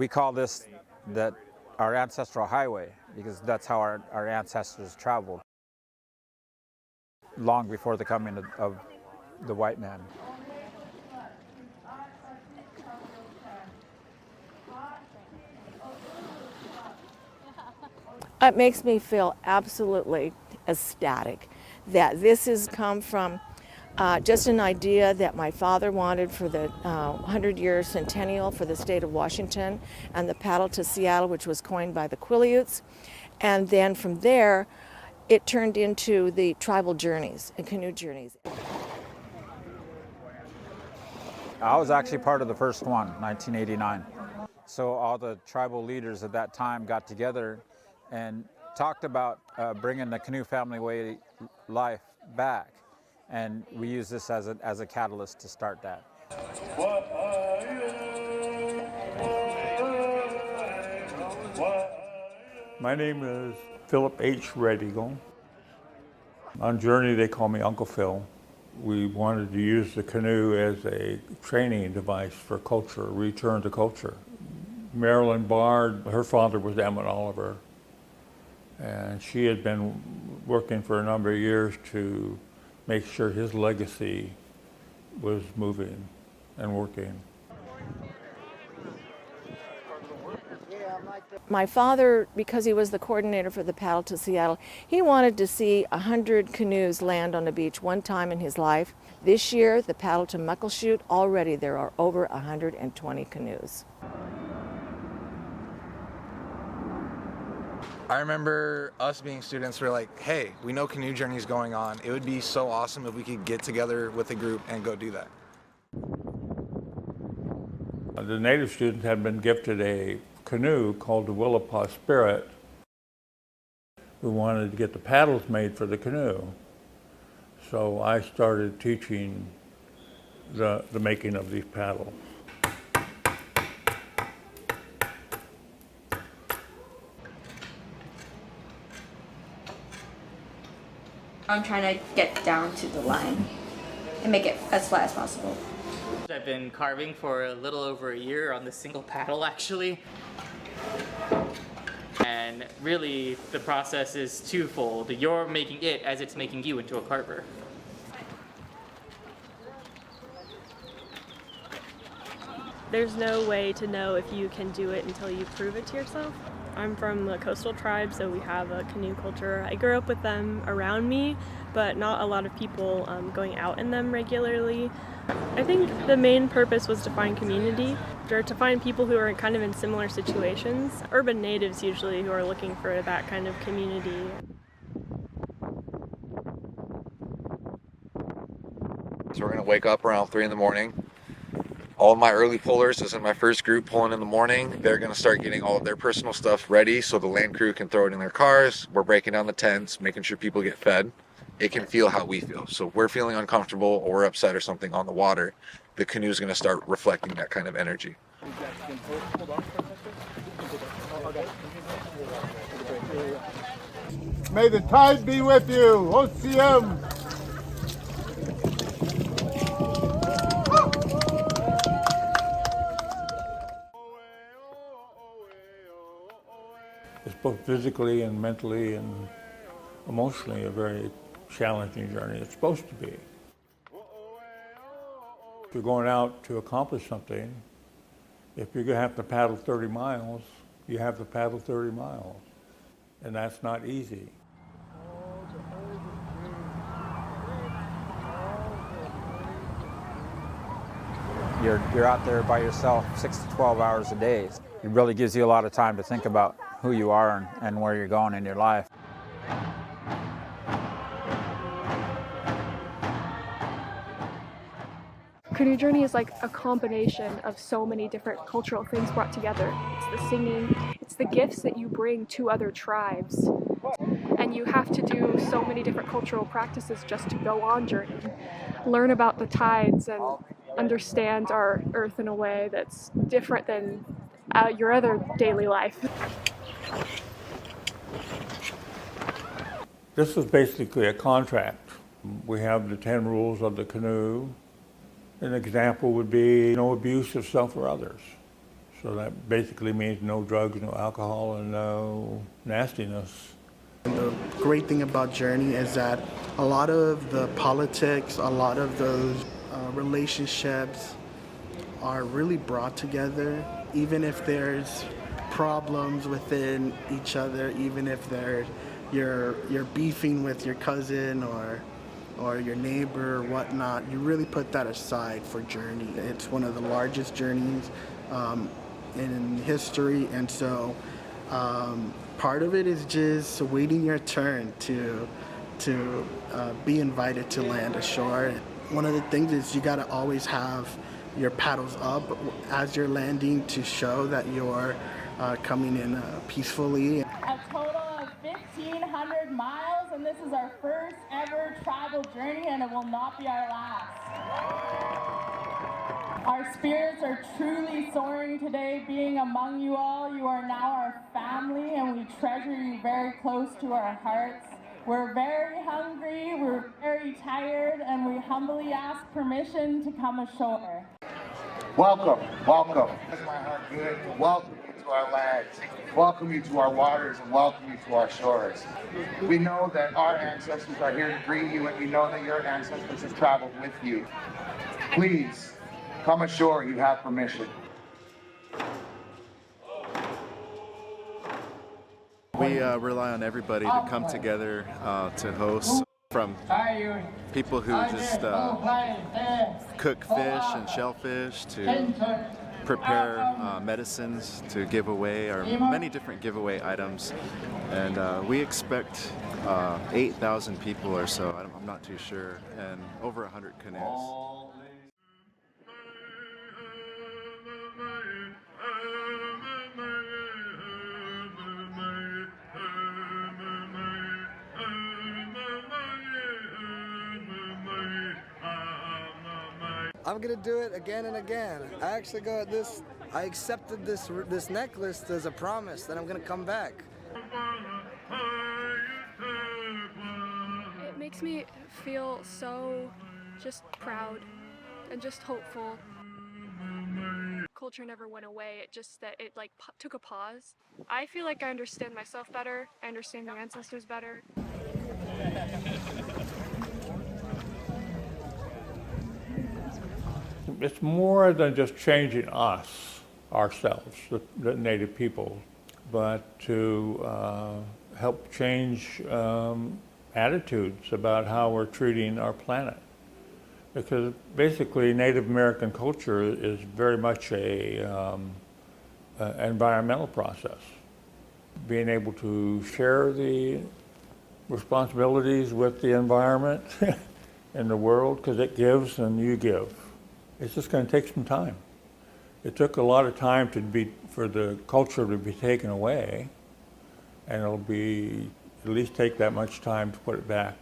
We call this our ancestral highway because that's how our ancestors traveled long before the coming of the white man. It makes me feel absolutely ecstatic that this has come from just an idea that my father wanted for the 100-year centennial for the state of Washington and the paddle to Seattle, which was coined by the Quileutes. And then from there, it turned into the tribal journeys and canoe journeys. I was actually part of the first one, 1989. So all the tribal leaders at that time got together and talked about bringing the canoe family way life back. And we use this as a catalyst to start that. My name is Philip H. Red Eagle. On Journey, they call me Uncle Phil. We wanted to use the canoe as a training device for culture, return to culture. Marilyn Bard, her father was Emmett Oliver, and she had been working for a number of years to make sure his legacy was moving and working. My father, because he was the coordinator for the paddle to Seattle, he wanted to see 100 canoes land on the beach one time in his life. This year, the paddle to Muckleshoot, already there are over 120 canoes. I remember us being students, we were like, hey, we know canoe journey's going on. It would be so awesome if we could get together with a group and go do that. The native students had been gifted a canoe called the Willapa Spirit. We wanted to get the paddles made for the canoe. So I started teaching the making of these paddles. I'm trying to get down to the line and make it as flat as possible. I've been carving for a little over a year on this single paddle actually. And really the process is twofold. You're making it as it's making you into a carver. There's no way to know if you can do it until you prove it to yourself. I'm from the coastal tribe, so we have a canoe culture. I grew up with them around me, but not a lot of people going out in them regularly. I think the main purpose was to find community, or to find people who are kind of in similar situations. Urban natives usually who are looking for that kind of community. So we're gonna wake up around 3 in the morning. All of my early pullers is in my first group pulling in the morning. They're gonna start getting all of their personal stuff ready so the land crew can throw it in their cars. We're breaking down the tents, making sure people get fed. It can feel how we feel. So if we're feeling uncomfortable or we're upset or something on the water, the canoe is gonna start reflecting that kind of energy. May the tide be with you. OCM. It's both physically and mentally and emotionally a very challenging journey. It's supposed to be. If you're going out to accomplish something, if you're going to have to paddle 30 miles, you have to paddle 30 miles. And that's not easy. You're out there by yourself 6 to 12 hours a day. It really gives you a lot of time to think about who you are and where you're going in your life. Canoe Journey is like a combination of so many different cultural things brought together. It's the singing, it's the gifts that you bring to other tribes. And you have to do so many different cultural practices just to go on journey. Learn about the tides and understand our earth in a way that's different than your other daily life. This is basically a contract. We have the 10 rules of the canoe. An example would be no abuse of self or others. So that basically means no drugs, no alcohol, and no nastiness. The great thing about Journey is that a lot of the politics, a lot of those relationships are really brought together, even if there's problems within each other, even if you're beefing with your cousin or your neighbor or whatnot, you really put that aside for Journey. It's one of the largest journeys in history, and so part of it is just waiting your turn to be invited to land ashore. One of the things is you got to always have your paddles up as you're landing to show that you're coming in peacefully. A total of 1,500 miles, and this is our first ever tribal journey, and it will not be our last. Our spirits are truly soaring today being among you all. You are now our family, and we treasure you very close to our hearts. We're very hungry, we're very tired, and we humbly ask permission to come ashore. Welcome, welcome. That's my heart good. Welcome you to our lands. Welcome you to our waters and welcome you to our shores. We know that our ancestors are here to greet you, and we know that your ancestors have traveled with you. Please, come ashore, you have permission. We rely on everybody to come together to host, from people who just cook fish and shellfish to prepare medicines to give away, or many different giveaway items. And we expect 8,000 people or so, I'm not too sure, and over 100 canoes. I'm gonna do it again and again. I accepted this necklace as a promise that I'm gonna come back. It makes me feel so just proud and just hopeful. Culture never went away, it just that it took a pause. I feel like I understand myself better, I understand my ancestors better. It's more than just changing ourselves, the Native people, but to help change attitudes about how we're treating our planet. Because basically Native American culture is very much a environmental process. Being able to share the responsibilities with the environment and the world, because it gives and you give. It's just going to take some time. It took a lot of time for the culture to be taken away, and it'll be at least take that much time to put it back.